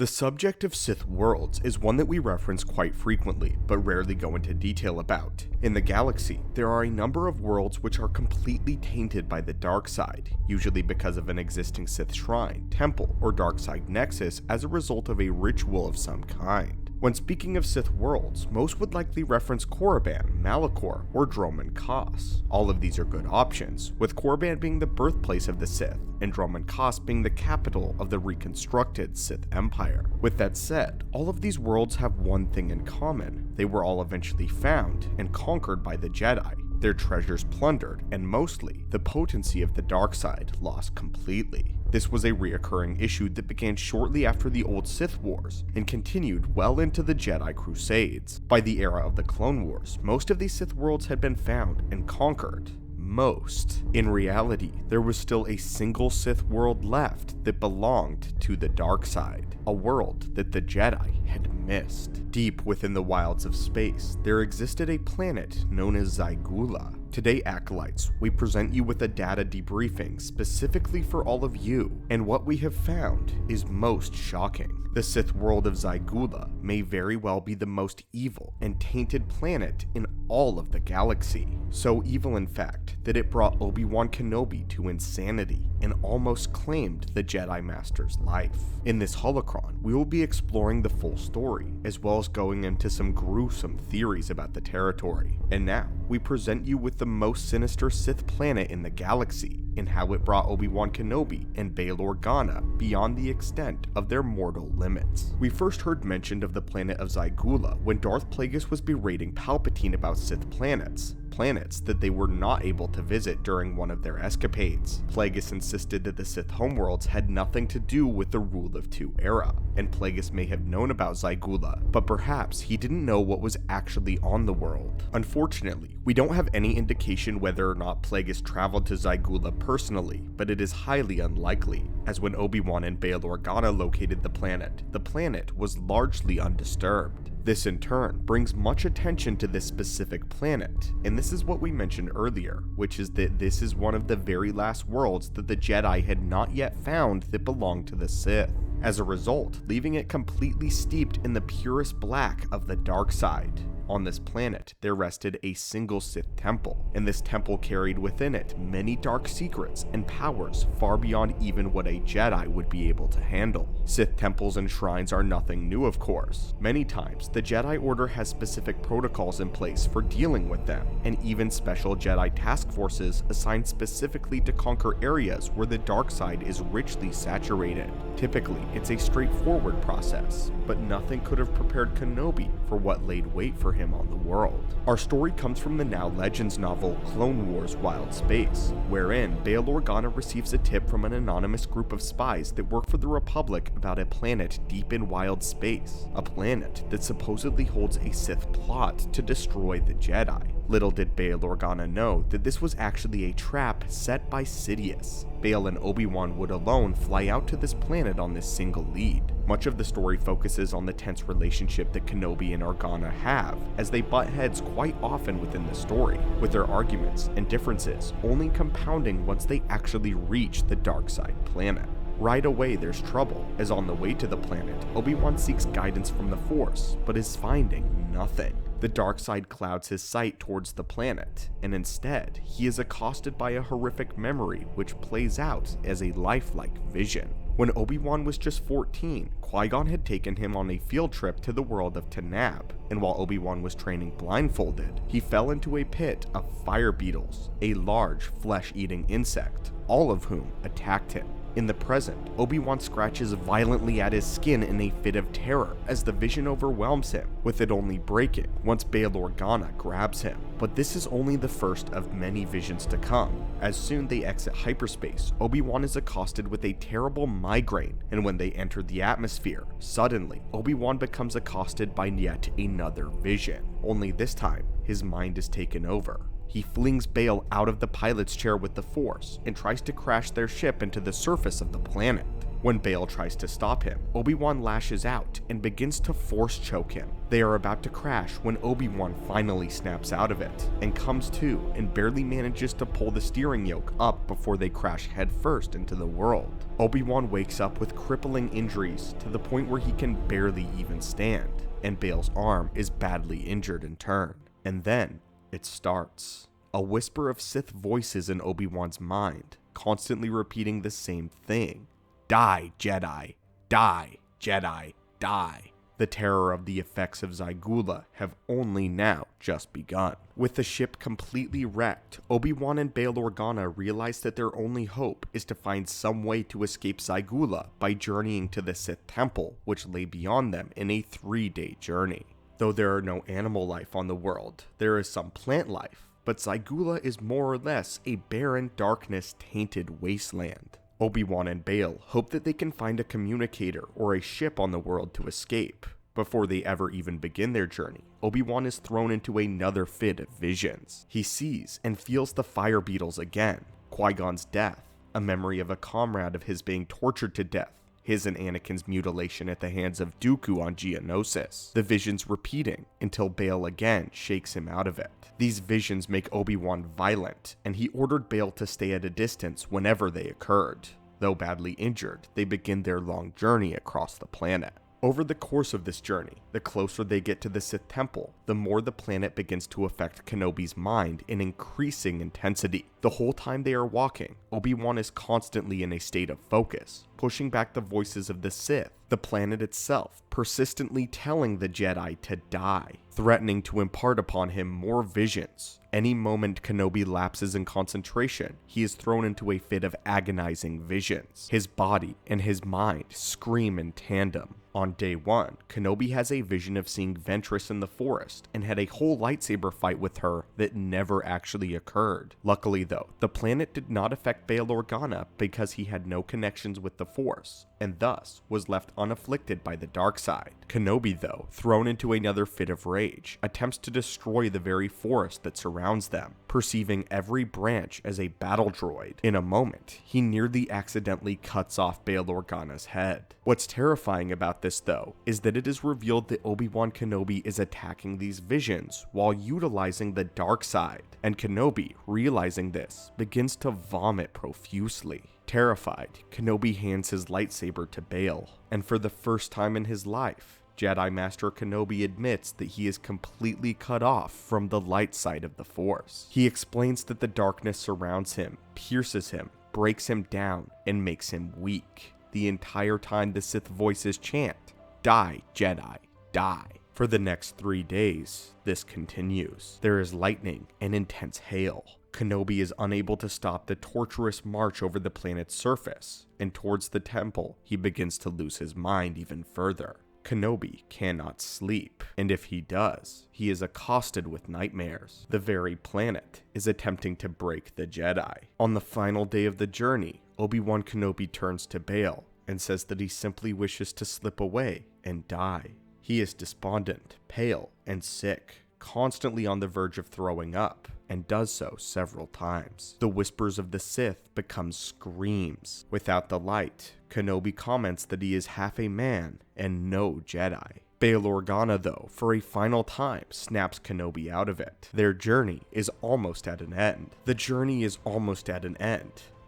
The subject of Sith worlds is one that we reference quite frequently, but rarely go into detail about. In the galaxy, there are a number of worlds which are completely tainted by the dark side, usually because of an existing Sith shrine, temple, or dark side nexus as a result of a ritual of some kind. When speaking of Sith worlds, most would likely reference Korriban, Malachor, or Dromund Kaas. All of these are good options, with Korriban being the birthplace of the Sith, and Dromund Kaas being the capital of the reconstructed Sith Empire. With that said, all of these worlds have one thing in common. They were all eventually found and conquered by the Jedi, their treasures plundered, and mostly, the potency of the dark side lost completely. This was a reoccurring issue that began shortly after the old Sith Wars and continued well into the Jedi Crusades. By the era of the Clone Wars, most of these Sith worlds had been found and conquered. Most. In reality, there was still a single Sith world left that belonged to the dark side, a world that the Jedi had missed. Deep within the wilds of space, there existed a planet known as Zygula. Today, Acolytes, we present you with a data debriefing specifically for all of you, and what we have found is most shocking. The Sith world of Zygula may very well be the most evil and tainted planet in all of the galaxy. So evil in fact, that it brought Obi-Wan Kenobi to insanity and almost claimed the Jedi Master's life. In this holocron, we will be exploring the full story, as well as going into some gruesome theories about the territory. And now, we present you with the most sinister Sith planet in the galaxy, and how it brought Obi-Wan Kenobi and Bail Organa beyond the extent of their mortal limits. We first heard mentioned of the planet of Zygula when Darth Plagueis was berating Palpatine about Sith planets that they were not able to visit during one of their escapades. Plagueis insisted that the Sith homeworlds had nothing to do with the Rule of Two era, and Plagueis may have known about Zygula, but perhaps he didn't know what was actually on the world. Unfortunately, we don't have any indication whether or not Plagueis traveled to Zygula personally, but it is highly unlikely, as when Obi-Wan and Bail Organa located the planet was largely undisturbed. This in turn brings much attention to this specific planet, and this is what we mentioned earlier, which is that this is one of the very last worlds that the Jedi had not yet found that belonged to the Sith. As a result, leaving it completely steeped in the purest black of the dark side. On this planet, there rested a single Sith temple, and this temple carried within it many dark secrets and powers far beyond even what a Jedi would be able to handle. Sith temples and shrines are nothing new, of course. Many times, the Jedi Order has specific protocols in place for dealing with them, and even special Jedi task forces assigned specifically to conquer areas where the dark side is richly saturated. Typically, it's a straightforward process, but nothing could have prepared Kenobi for what laid wait for him on the world. Our story comes from the now Legends novel Clone Wars Wild Space, wherein Bail Organa receives a tip from an anonymous group of spies that work for the Republic about a planet deep in wild space, a planet that supposedly holds a Sith plot to destroy the Jedi. Little did Bail Organa know that this was actually a trap set by Sidious. Bail and Obi-Wan would alone fly out to this planet on this single lead. Much of the story focuses on the tense relationship that Kenobi and Organa have, as they butt heads quite often within the story, with their arguments and differences only compounding once they actually reach the dark side planet. Right away there's trouble, as on the way to the planet, Obi-Wan seeks guidance from the Force, but is finding nothing. The dark side clouds his sight towards the planet, and instead, he is accosted by a horrific memory which plays out as a lifelike vision. When Obi-Wan was just 14, Qui-Gon had taken him on a field trip to the world of Tanab, and while Obi-Wan was training blindfolded, he fell into a pit of fire beetles, a large flesh-eating insect, all of whom attacked him. In the present, Obi-Wan scratches violently at his skin in a fit of terror as the vision overwhelms him, with it only breaking once Bail Organa grabs him. But this is only the first of many visions to come. As soon they exit hyperspace, Obi-Wan is accosted with a terrible migraine, and when they enter the atmosphere, suddenly, Obi-Wan becomes accosted by yet another vision. Only this time, his mind is taken over. He flings Bail out of the pilot's chair with the Force and tries to crash their ship into the surface of the planet. When Bail tries to stop him, Obi-Wan lashes out and begins to force choke him. They are about to crash when Obi-Wan finally snaps out of it and comes to and barely manages to pull the steering yoke up before they crash headfirst into the world. Obi-Wan wakes up with crippling injuries to the point where he can barely even stand, and Bail's arm is badly injured in turn. And then it starts. A whisper of Sith voices in Obi-Wan's mind, constantly repeating the same thing. Die, Jedi. Die, Jedi. Die. The terror of the effects of Zygula have only now just begun. With the ship completely wrecked, Obi-Wan and Bail Organa realize that their only hope is to find some way to escape Zygula by journeying to the Sith Temple, which lay beyond them in a 3-day journey. Though there are no animal life on the world, there is some plant life, but Zygula is more or less a barren, darkness-tainted wasteland. Obi-Wan and Bail hope that they can find a communicator or a ship on the world to escape. Before they ever even begin their journey, Obi-Wan is thrown into another fit of visions. He sees and feels the fire beetles again, Qui-Gon's death, a memory of a comrade of his being tortured to death, his and Anakin's mutilation at the hands of Dooku on Geonosis, the visions repeating until Bail again shakes him out of it. These visions make Obi-Wan violent, and he ordered Bail to stay at a distance whenever they occurred. Though badly injured, they begin their long journey across the planet. Over the course of this journey, the closer they get to the Sith Temple, the more the planet begins to affect Kenobi's mind in increasing intensity. The whole time they are walking, Obi-Wan is constantly in a state of focus, pushing back the voices of the Sith, the planet itself persistently telling the Jedi to die, threatening to impart upon him more visions. Any moment Kenobi lapses in concentration, he is thrown into a fit of agonizing visions. His body and his mind scream in tandem. On day 1, Kenobi has a vision of seeing Ventress in the forest and had a whole lightsaber fight with her that never actually occurred. Luckily though, the planet did not affect Bail Organa because he had no connections with the Force, and thus was left unafflicted by the dark side. Kenobi though, thrown into another fit of rage, attempts to destroy the very forest that surrounds them, perceiving every branch as a battle droid. In a moment, he nearly accidentally cuts off Bail Organa's head. What's terrifying about this though, is that it is revealed that Obi-Wan Kenobi is attacking these visions while utilizing the dark side, and Kenobi, realizing this, begins to vomit profusely. Terrified, Kenobi hands his lightsaber to Bail, and for the first time in his life, Jedi Master Kenobi admits that he is completely cut off from the light side of the Force. He explains that the darkness surrounds him, pierces him, breaks him down, and makes him weak. The entire time the Sith voices chant, "Die, Jedi, die." For the next 3 days, this continues. There is lightning and intense hail. Kenobi is unable to stop the torturous march over the planet's surface, and towards the temple, he begins to lose his mind even further. Kenobi cannot sleep, and if he does, he is accosted with nightmares. The very planet is attempting to break the Jedi. On the final day of the journey, Obi-Wan Kenobi turns to Bail and says that he simply wishes to slip away and die. He is despondent, pale, and sick, constantly on the verge of throwing up, and does so several times. The whispers of the Sith become screams. Without the light, Kenobi comments that he is half a man and no Jedi. Bail Organa, though, for a final time, snaps Kenobi out of it. Their journey is almost at an end.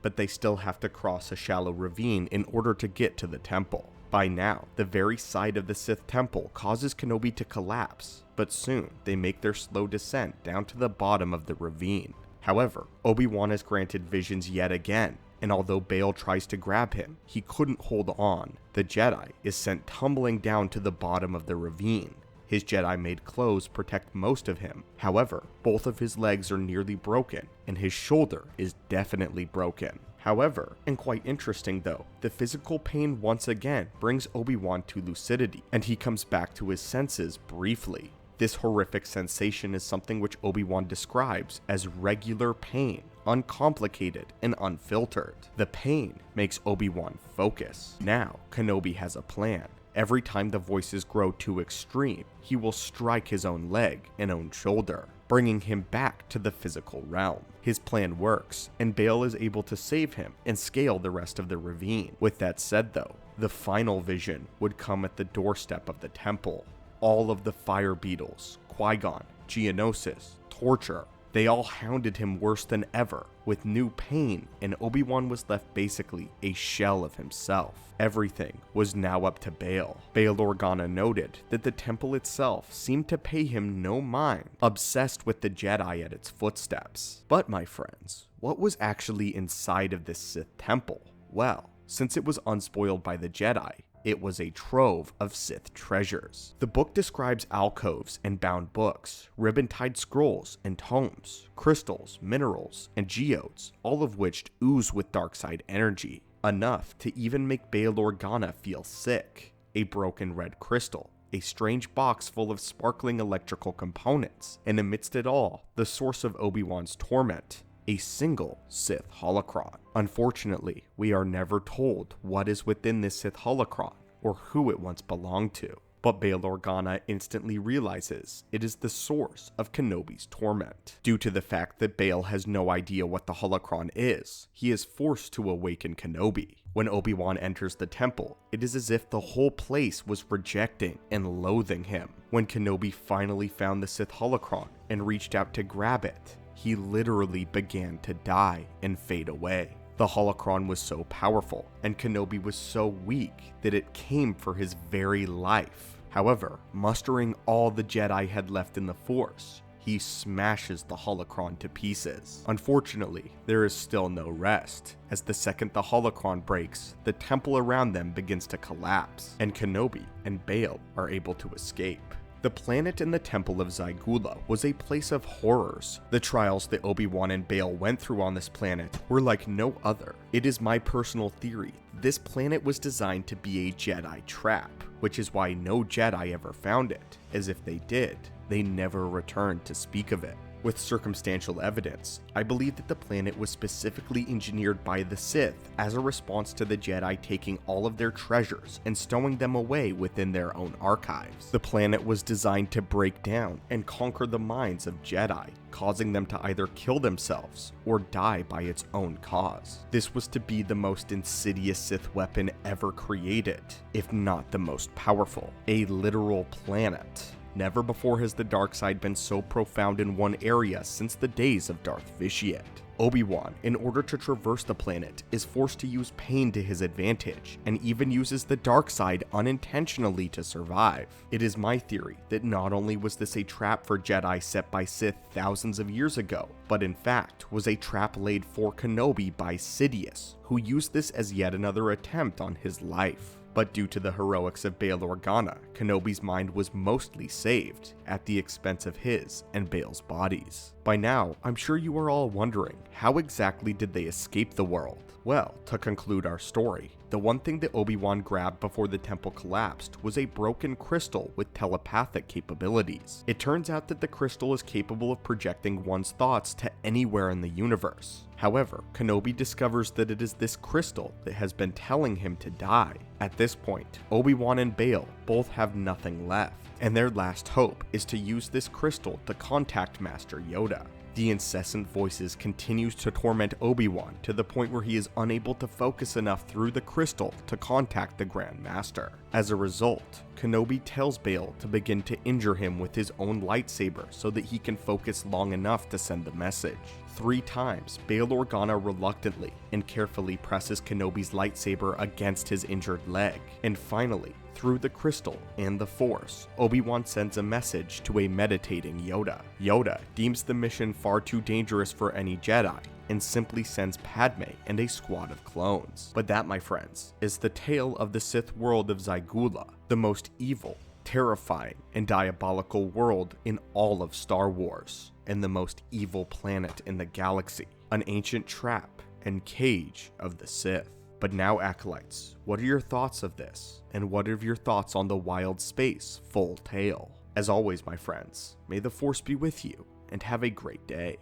But they still have to cross a shallow ravine in order to get to the temple. By now, the very side of the Sith temple causes Kenobi to collapse, but soon they make their slow descent down to the bottom of the ravine. However, Obi-Wan is granted visions yet again, and although Bail tries to grab him, he couldn't hold on. The Jedi is sent tumbling down to the bottom of the ravine. His Jedi-made clothes protect most of him. However, both of his legs are nearly broken, and his shoulder is definitely broken. However, and quite interesting though, the physical pain once again brings Obi-Wan to lucidity, and he comes back to his senses briefly. This horrific sensation is something which Obi-Wan describes as regular pain, uncomplicated and unfiltered. The pain makes Obi-Wan focus. Now, Kenobi has a plan. Every time the voices grow too extreme, he will strike his own leg and own shoulder, bringing him back to the physical realm. His plan works, and Bail is able to save him and scale the rest of the ravine. With that said though, the final vision would come at the doorstep of the temple. All of the fire beetles, Qui-Gon, Geonosis, Torture, they all hounded him worse than ever, with new pain, and Obi-Wan was left basically a shell of himself. Everything was now up to Bail. Bail Organa noted that the temple itself seemed to pay him no mind, obsessed with the Jedi at its footsteps. But my friends, what was actually inside of this Sith temple? Well, since it was unspoiled by the Jedi, it was a trove of Sith treasures. The book describes alcoves and bound books, ribbon-tied scrolls and tomes, crystals, minerals, and geodes, all of which ooze with dark-side energy, enough to even make Bail Organa feel sick. A broken red crystal, a strange box full of sparkling electrical components, and amidst it all, the source of Obi-Wan's torment, a single Sith holocron. Unfortunately, we are never told what is within this Sith holocron or who it once belonged to, but Bail Organa instantly realizes it is the source of Kenobi's torment. Due to the fact that Bail has no idea what the holocron is, he is forced to awaken Kenobi. When Obi-Wan enters the temple, it is as if the whole place was rejecting and loathing him. When Kenobi finally found the Sith holocron and reached out to grab it, he literally began to die and fade away. The holocron was so powerful, and Kenobi was so weak that it came for his very life. However, mustering all the Jedi had left in the Force, he smashes the holocron to pieces. Unfortunately, there is still no rest, as the second the holocron breaks, the temple around them begins to collapse, and Kenobi and Bail are able to escape. The planet in the Temple of Zygula was a place of horrors. The trials that Obi-Wan and Bail went through on this planet were like no other. It is my personal theory, this planet was designed to be a Jedi trap, which is why no Jedi ever found it, as if they did, they never returned to speak of it. With circumstantial evidence, I believe that the planet was specifically engineered by the Sith as a response to the Jedi taking all of their treasures and stowing them away within their own archives. The planet was designed to break down and conquer the minds of Jedi, causing them to either kill themselves or die by its own cause. This was to be the most insidious Sith weapon ever created, if not the most powerful, a literal planet. Never before has the dark side been so profound in one area since the days of Darth Vitiate. Obi-Wan, in order to traverse the planet, is forced to use pain to his advantage, and even uses the dark side unintentionally to survive. It is my theory that not only was this a trap for Jedi set by Sith thousands of years ago, but in fact was a trap laid for Kenobi by Sidious, who used this as yet another attempt on his life. But due to the heroics of Bail Organa, Kenobi's mind was mostly saved, at the expense of his and Bail's bodies. By now, I'm sure you are all wondering, how exactly did they escape the world? Well, to conclude our story, the one thing that Obi-Wan grabbed before the temple collapsed was a broken crystal with telepathic capabilities. It turns out that the crystal is capable of projecting one's thoughts to anywhere in the universe. However, Kenobi discovers that it is this crystal that has been telling him to die. At this point, Obi-Wan and Bail both have nothing left, and their last hope is to use this crystal to contact Master Yoda. The incessant voices continues to torment Obi-Wan to the point where he is unable to focus enough through the crystal to contact the Grand Master. As a result, Kenobi tells Bail to begin to injure him with his own lightsaber so that he can focus long enough to send the message. 3 times, Bail Organa reluctantly and carefully presses Kenobi's lightsaber against his injured leg, and finally, through the crystal and the Force, Obi-Wan sends a message to a meditating Yoda. Yoda deems the mission far too dangerous for any Jedi, and simply sends Padme and a squad of clones. But that, my friends, is the tale of the Sith world of Zygula, the most evil, terrifying, and diabolical world in all of Star Wars, and the most evil planet in the galaxy, an ancient trap and cage of the Sith. But now, Acolytes, what are your thoughts of this? And what are your thoughts on the Wild Space full tale? As always, my friends, may the Force be with you, and have a great day.